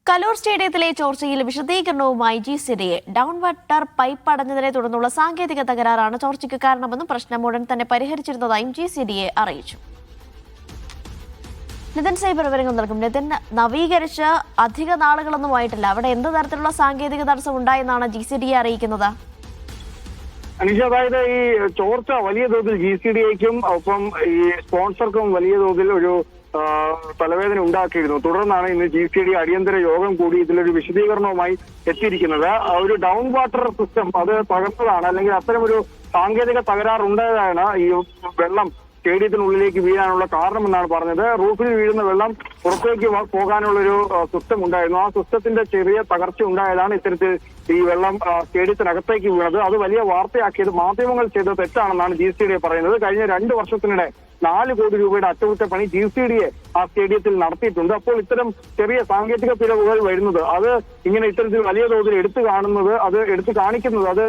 കലൂർ സ്റ്റേഡിയത്തിലെ ചോർച്ചയിൽ വിശദീകരണവുമായി GCDA down water pipe അടഞ്ഞതിനെ തുടർന്നുള്ള സാങ്കേതിക തകരാറാണ് ചോർച്ചയ്ക്ക് കാരണമെന്നും പ്രശ്നം ഉടൻ തന്നെ പരിഹരിച്ചിരുന്നതായും GCDA അറിയിച്ചു. നിതിൻ സൈബർ വിവരങ്ങൾ നൽകും. നിതിൻ, നവീകരിച്ച് അധിക നാളുകളൊന്നുമായിട്ടില്ല, അവിടെ എന്ത് തരത്തിലുള്ള സാങ്കേതിക തടസ്സം ഉണ്ടായെന്നാണ് GCDA അറിയിക്കുന്നത്? അനീഷ, അതായത് ഈ ചോർച്ച വലിയ തോതിൽ GCDAക്കും ഒപ്പം ഈ സ്പോൺസർക്കും വലിയ തോതിൽ ഒരു തലവേദന ഉണ്ടാക്കിയിരുന്നു. തുടർന്നാണ് ഇന്ന് GCDA അടിയന്തര യോഗം കൂടി ഇതിലൊരു വിശദീകരണവുമായി എത്തിയിരിക്കുന്നത്. ഒരു ഡൗൺ വാട്ടർ സിസ്റ്റം അത് തകർന്നതാണ്, അല്ലെങ്കിൽ അത്തരമൊരു സാങ്കേതിക തകരാറുണ്ടായതാണ് ഈ വെള്ളം സ്റ്റേഡിയത്തിനുള്ളിലേക്ക് വീഴാനുള്ള കാരണമെന്നാണ് പറഞ്ഞത്. റൂഫിൽ വീഴുന്ന വെള്ളം പുറത്തേക്ക് പോകാനുള്ളൊരു സിസ്റ്റം ഉണ്ടായിരുന്നു. ആ സിസ്റ്റത്തിന്റെ ചെറിയ തകർച്ച ഉണ്ടായതാണ് ഇത്തരത്തിൽ ഈ വെള്ളം സ്റ്റേഡിയത്തിനകത്തേക്ക് വീണത്. അത് വലിയ വാർത്തയാക്കിയത് മാധ്യമങ്ങൾ ചെയ്ത തെറ്റാണെന്നാണ് GCDA പറയുന്നത്. കഴിഞ്ഞ 2 വർഷത്തിനിടെ 4 കോടി രൂപയുടെ അറ്റകുറ്റപ്പണി GCDA ആ സ്റ്റേഡിയത്തിൽ നടത്തിയിട്ടുണ്ട്. അപ്പോൾ ഇത്തരം ചെറിയ സാങ്കേതിക പിഴവുകൾ വരുന്നത്, അത് ഇങ്ങനെ ഇത്തരത്തിൽ വലിയ തോതിൽ എടുത്തു കാണിക്കുന്നത് അത്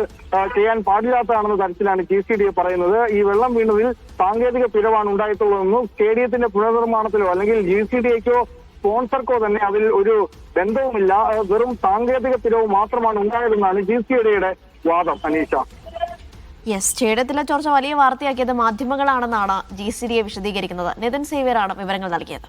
ചെയ്യാൻ പാടില്ലാത്തതാണെന്ന തരത്തിലാണ് GCDA പറയുന്നത്. ഈ വെള്ളം വീണതിൽ സാങ്കേതിക പിഴവാണ് ഉണ്ടായിട്ടുള്ളതെന്നും സ്റ്റേഡിയത്തിന്റെ പുനർനിർമ്മാണത്തിലോ അല്ലെങ്കിൽ GCDAക്കോ സ്പോൺസർക്കോ തന്നെ അതിൽ ഒരു ബന്ധവുമില്ല, വെറും സാങ്കേതിക പിഴവ് മാത്രമാണ് ഉണ്ടായതെന്നാണ് GCDAയുടെ വാദം. അനീഷ, സ്റ്റേഡിയത്തിലെ ചോർച്ച വലിയ വാർത്തയാക്കിയത് മാധ്യമങ്ങളാണെന്നാണ് GCDA വിശദീകരിക്കുന്നത്. നിതിൻ സേവ്യറാണ് വിവരങ്ങൾ നൽകിയത്.